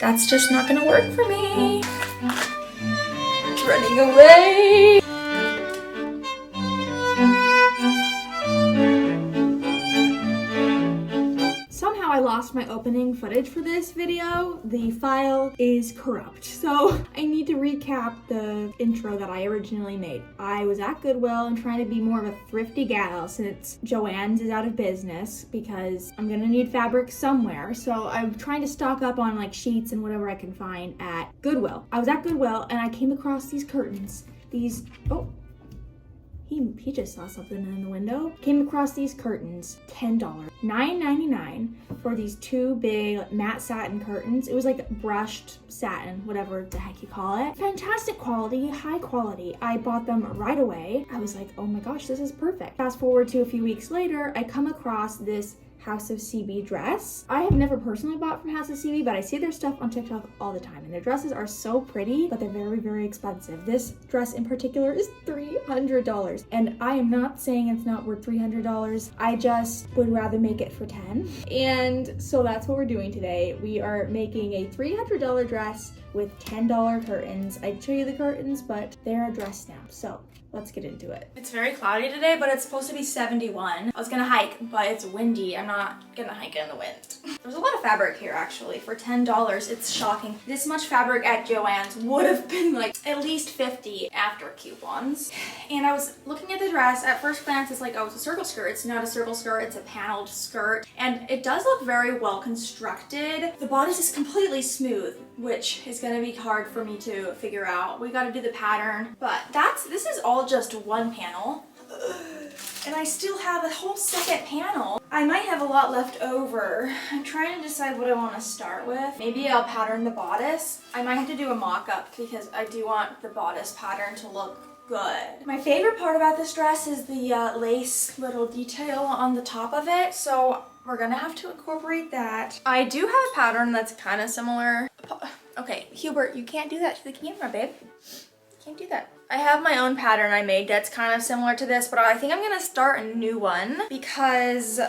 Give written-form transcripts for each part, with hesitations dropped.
That's just not gonna work for me. It's running away. Somehow I lost my opening footage for this video. The file is corrupt. So I need to recap the intro that I originally made. I was at Goodwill and trying to be more of a thrifty gal since Joann's is out of business because I'm gonna need fabric somewhere. So I'm trying to stock up on like sheets and whatever I can find at Goodwill. I was at Goodwill and I came across these curtains. He just saw something in the window. Came across these curtains, $10, $9.99 for these two big matte satin curtains. It was like brushed satin, whatever the heck you call it. Fantastic quality, high quality. I bought them right away. I was like, oh my gosh, this is perfect. Fast forward to a few weeks later, I come across this House of CB dress. I have never personally bought from House of CB, but I see their stuff on TikTok all the time, and their dresses are so pretty, but they're very, very expensive. This dress in particular is $300, and I am not saying it's not worth $300. I just would rather make it for 10. And so that's what we're doing today. We are making a $300 dress with $10 curtains. I'd show you the curtains, but they're a dress now. So let's get into it. It's very cloudy today, but it's supposed to be 71. I was gonna hike, but it's windy. I'm not gonna hike in the wind. There's a lot of fabric here actually. For $10, it's shocking. This much fabric at Joann's would have been like at least 50 after coupons. And I was looking at the dress. At first glance, it's like, oh, it's a circle skirt. It's not a circle skirt, it's a paneled skirt. And it does look very well constructed. The bodice is completely smooth, which is gonna be hard for me to figure out. We gotta do the pattern, but this is all just one panel. And I still have a whole second panel. I might have a lot left over. I'm trying to decide what I want to start with. Maybe I'll pattern the bodice. I might have to do a mock-up because I do want the bodice pattern to look good. My favorite part about this dress is the lace little detail on the top of it, so we're gonna have to incorporate that. I do have a pattern that's kind of similar. Okay, Hubert, you can't do that to the camera, babe. You can't do that. I have my own pattern I made that's kind of similar to this, but I think I'm gonna start a new one because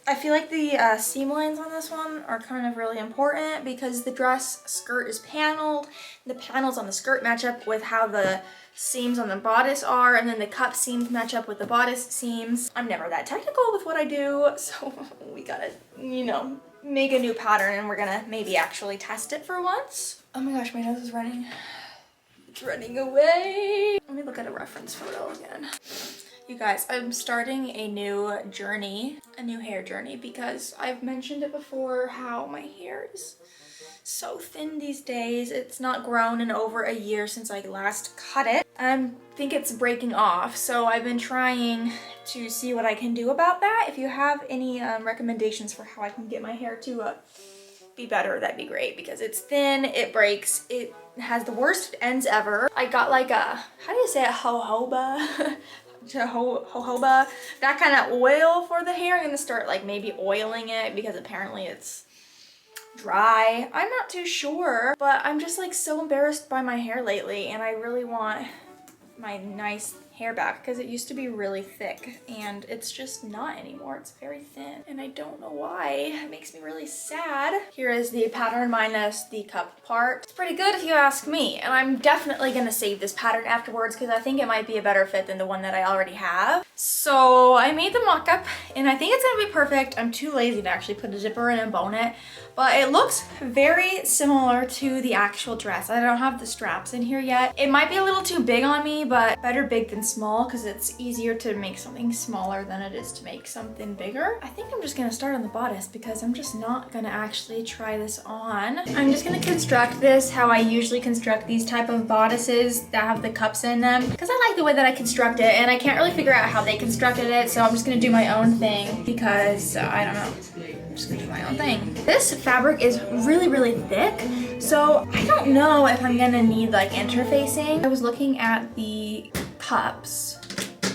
I feel like the seam lines on this one are kind of really important because the dress skirt is paneled. The panels on the skirt match up with how the seams on the bodice are, and then the cup seams match up with the bodice seams. I'm never that technical with what I do, so we gotta, you know, make a new pattern and we're gonna maybe actually test it for once. Oh my gosh, my nose is running. It's running away. Let me look at a reference photo again. You guys, I'm starting a new journey, a new hair journey, because I've mentioned it before how my hair is so thin these days. It's not grown in over a year since I last cut it. I think it's breaking off, so I've been trying to see what I can do about that. If you have any recommendations for how I can get my hair to be better, that'd be great, because it's thin, it breaks, it has the worst ends ever. I got like a, how do you say it, jojoba? Jojoba, that kind of oil for the hair. I'm gonna start like maybe oiling it because apparently it's dry. I'm not too sure, but I'm just like so embarrassed by my hair lately, and I really want my nice hair back because it used to be really thick and it's just not anymore. It's very thin and I don't know why. It makes me really sad. Here is the pattern minus the cup part. It's pretty good if you ask me, and I'm definitely gonna save this pattern afterwards because I think it might be a better fit than the one that I already have. So I made the mock-up and I think it's gonna be perfect. I'm too lazy to actually put a zipper in and bone it, but it looks very similar to the actual dress. I don't have the straps in here yet. It might be a little too big on me, but better big than small because it's easier to make something smaller than it is to make something bigger. I think I'm just gonna start on the bodice because I'm just not gonna actually try this on. I'm just gonna construct this how I usually construct these type of bodices that have the cups in them because I like the way that I construct it, and I can't really figure out how they constructed it, so I'm just gonna do my own thing because I don't know. I'm just gonna do my own thing. This fabric is really, really thick, so I don't know if I'm gonna need like interfacing. I was looking at the cups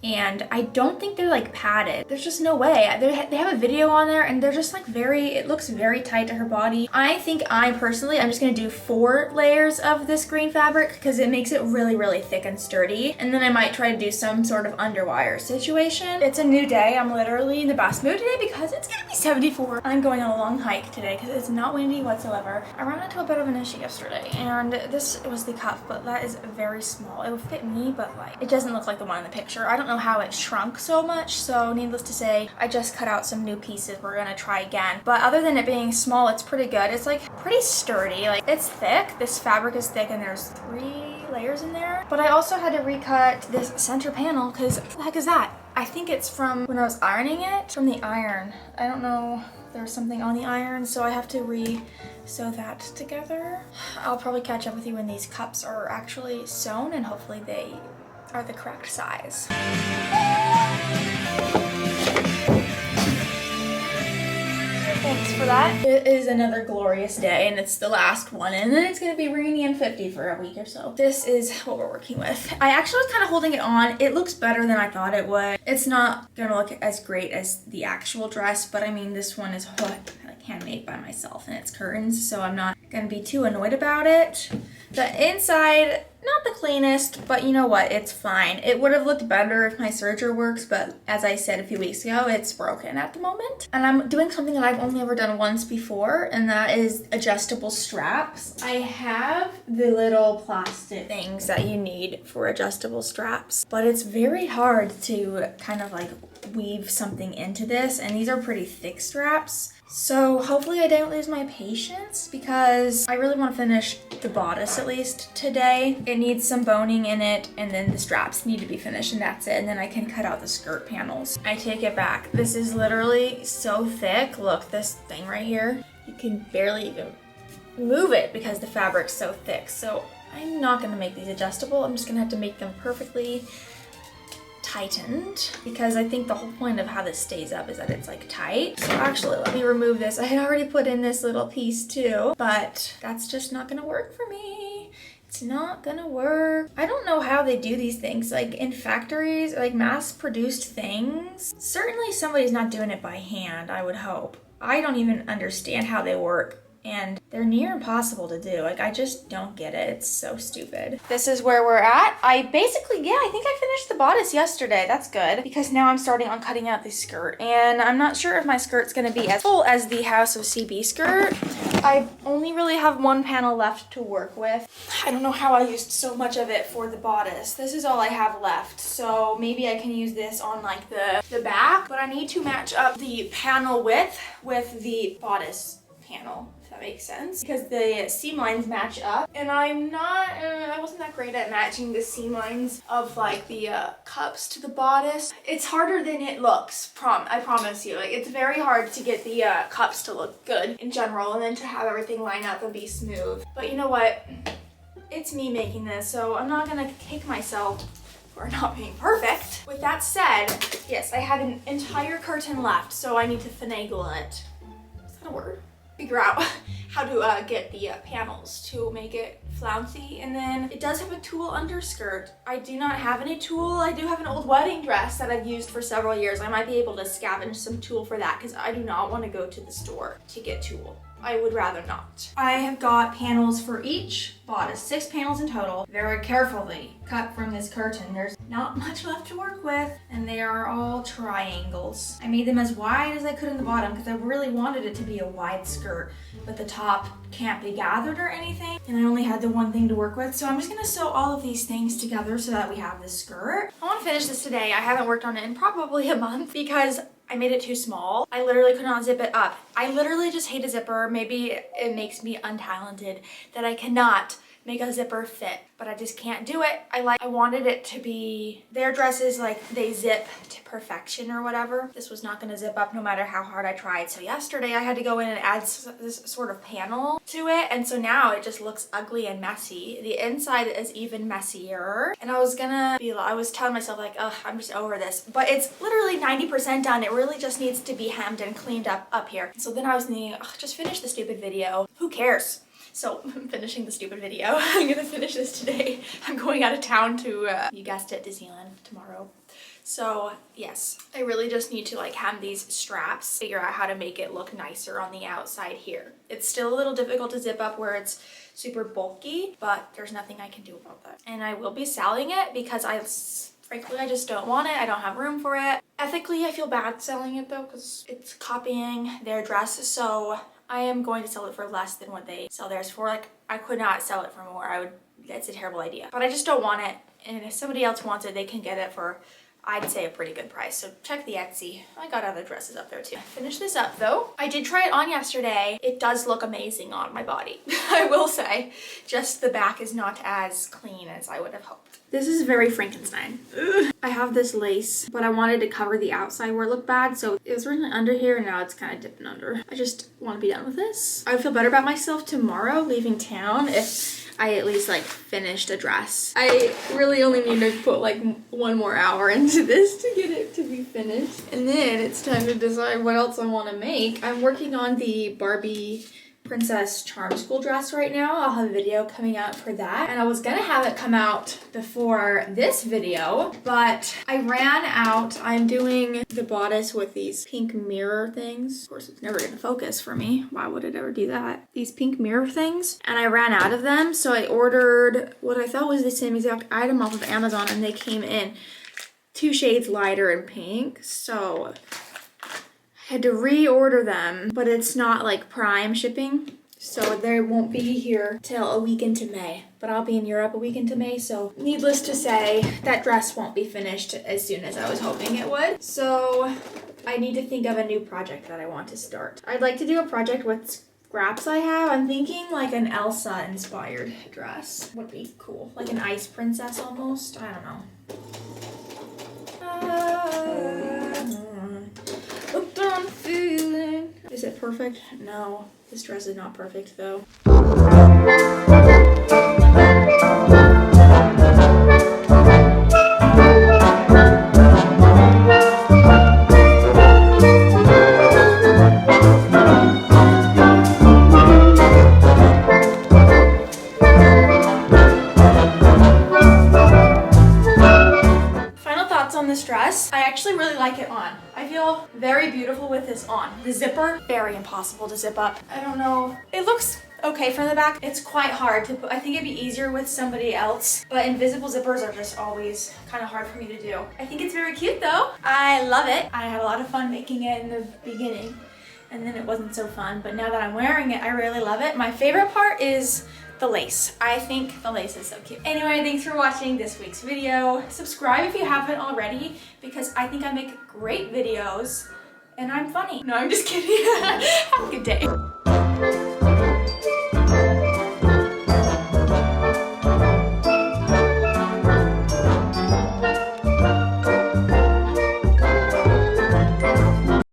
and I don't think they're like padded. There's just no way. They have a video on there and they're just like it looks very tight to her body. I think I'm just gonna do 4 layers of this green fabric because it makes it really, really thick and sturdy. And then I might try to do some sort of underwire situation. It's a new day. I'm literally in the best mood today because it's gonna be 74. I'm going on a long hike today because it's not windy whatsoever. I ran into a bit of an issue yesterday, and this was the cup, but that is very small. It will fit me, but like it doesn't look like the one in the picture. I don't know how it shrunk so much, so needless to say, I just cut out some new pieces. We're gonna try again. But other than it being small, it's pretty good. It's like pretty sturdy. Like it's thick. This fabric is thick, and there's 3 layers in there. But I also had to recut this center panel because what the heck is that? I think it's from when I was ironing it, from the iron. I don't know, there's something on the iron, so I have to sew that together. I'll probably catch up with you when these cups are actually sewn, and hopefully they are the correct size. Thanks for that. It is another glorious day, and it's the last one, and then it's gonna be rainy and 50 for a week or so. This is what we're working with. I actually was kind of holding it on. It looks better than I thought it would. It's not gonna look as great as the actual dress, but I mean, this one is like handmade by myself, and it's curtains, so I'm not gonna be too annoyed about it. The inside, not the cleanest, but you know what, it's fine. It would have looked better if my serger works, but as I said a few weeks ago, it's broken at the moment. And I'm doing something that I've only ever done once before, and that is adjustable straps. I have the little plastic things that you need for adjustable straps, but it's very hard to kind of like weave something into this, and these are pretty thick straps. So hopefully I don't lose my patience because I really want to finish the bodice at least today. It needs some boning in it, and then the straps need to be finished, and that's it. And then I can cut out the skirt panels. I take it back. This is literally so thick. Look, this thing right here. You can barely even move it because the fabric's so thick. So I'm not going to make these adjustable. I'm just going to have to make them perfectly tightened because I think the whole point of how this stays up is that it's like tight. So actually, let me remove this. I had already put in this little piece too, but that's just not gonna work for me. It's not gonna work. I don't know how they do these things, like in factories, like mass-produced things. Certainly somebody's not doing it by hand, I would hope. I don't even understand how they work, and they're near impossible to do. Like, I just don't get it. It's so stupid. This is where we're at. I think I finished the bodice yesterday. That's good, because now I'm starting on cutting out the skirt, and I'm not sure if my skirt's gonna be as full as the House of CB skirt. I only really have 1 panel left to work with. I don't know how I used so much of it for the bodice. This is all I have left, so maybe I can use this on like the back, but I need to match up the panel width with the bodice panel. That makes sense, because the seam lines match up, and I wasn't that great at matching the seam lines of like the cups to the bodice. It's harder than it looks, I promise you. Like, it's very hard to get the cups to look good in general, and then to have everything line up and be smooth. But you know what? It's me making this, so I'm not gonna kick myself for not being perfect. With that said, yes, I have an entire curtain left, so I need to finagle it. Is that a word? Figure out how to get the panels to make it flouncy. And then it does have a tulle underskirt. I do not have any tulle. I do have an old wedding dress that I've used for several years. I might be able to scavenge some tulle for that because I do not want to go to the store to get tulle. I would rather not. I have got panels for each bodice, 6 panels in total, very carefully cut from this curtain. There's not much left to work with, and they are all triangles. I made them as wide as I could in the bottom because I really wanted it to be a wide skirt, but the top can't be gathered or anything, and I only had the one thing to work with, so I'm just gonna sew all of these things together so that we have this skirt. I want to finish this today. I haven't worked on it in probably a month because I made it too small. I literally could not zip it up. I literally just hate a zipper. Maybe it makes me untalented that I cannot make a zipper fit, but I just can't do it. I wanted it to be, their dresses, like they zip to perfection or whatever. This was not gonna zip up no matter how hard I tried. So yesterday I had to go in and add this sort of panel to it, and so now it just looks ugly and messy. The inside is even messier, and I was telling myself like, ugh, I'm just over this, but it's literally 90% done. It really just needs to be hemmed and cleaned up here. So then I was thinking, ugh, just finish the stupid video. Who cares? So I'm finishing the stupid video. I'm gonna finish this today. I'm going out of town to, you guessed it, Disneyland tomorrow. So yes, I really just need to like have these straps, figure out how to make it look nicer on the outside here. It's still a little difficult to zip up where it's super bulky, but there's nothing I can do about that. And I will be selling it because frankly, I just don't want it. I don't have room for it. Ethically, I feel bad selling it though because it's copying their dress. So I am going to sell it for less than what they sell theirs for. Like, I could not sell it for more. That's a terrible idea. But I just don't want it. And if somebody else wants it, they can get it for, I'd say, a pretty good price. So check the Etsy. I got other dresses up there too. Finish this up though. I did try it on yesterday. It does look amazing on my body. I will say. Just the back is not as clean as I would have hoped. This is very Frankenstein. Ugh. I have this lace, but I wanted to cover the outside where it looked bad. So it was written under here and now it's kind of dipping under. I just want to be done with this. I would feel better about myself tomorrow leaving town if I at least like finished a dress. I really only need to put like 1 more hour into this to get it to be finished. And then it's time to decide what else I want to make. I'm working on the Barbie Princess Charm School dress right now. I'll have a video coming out for that. And I was gonna have it come out before this video, but I ran out. I'm doing the bodice with these pink mirror things. Of course, it's never gonna focus for me. Why would it ever do that? These pink mirror things. And I ran out of them, so I ordered what I thought was the same exact item off of Amazon, and they came in 2 shades lighter in pink. So I had to reorder them, but it's not like Prime shipping, so they won't be here till a week into May. But I'll be in Europe a week into May, so needless to say, that dress won't be finished as soon as I was hoping it would. So I need to think of a new project that I want to start. I'd like to do a project with scraps I have. I'm thinking like an Elsa inspired dress would be cool. Like an ice princess almost, I don't know. Hooked on feeling. Is it perfect? No, this dress is not perfect though. I actually really like it on. I feel very beautiful with this on. The zipper, very impossible to zip up. I don't know. It looks okay from the back. It's quite hard to put. I think it'd be easier with somebody else, but invisible zippers are just always kind of hard for me to do. I think it's very cute though. I love it. I had a lot of fun making it in the beginning, and then it wasn't so fun, but now that I'm wearing it, I really love it. My favorite part is the lace. I think the lace is so cute. Anyway, thanks for watching this week's video. Subscribe if you haven't already, because I think I make great videos and I'm funny. No, I'm just kidding. Have a good day.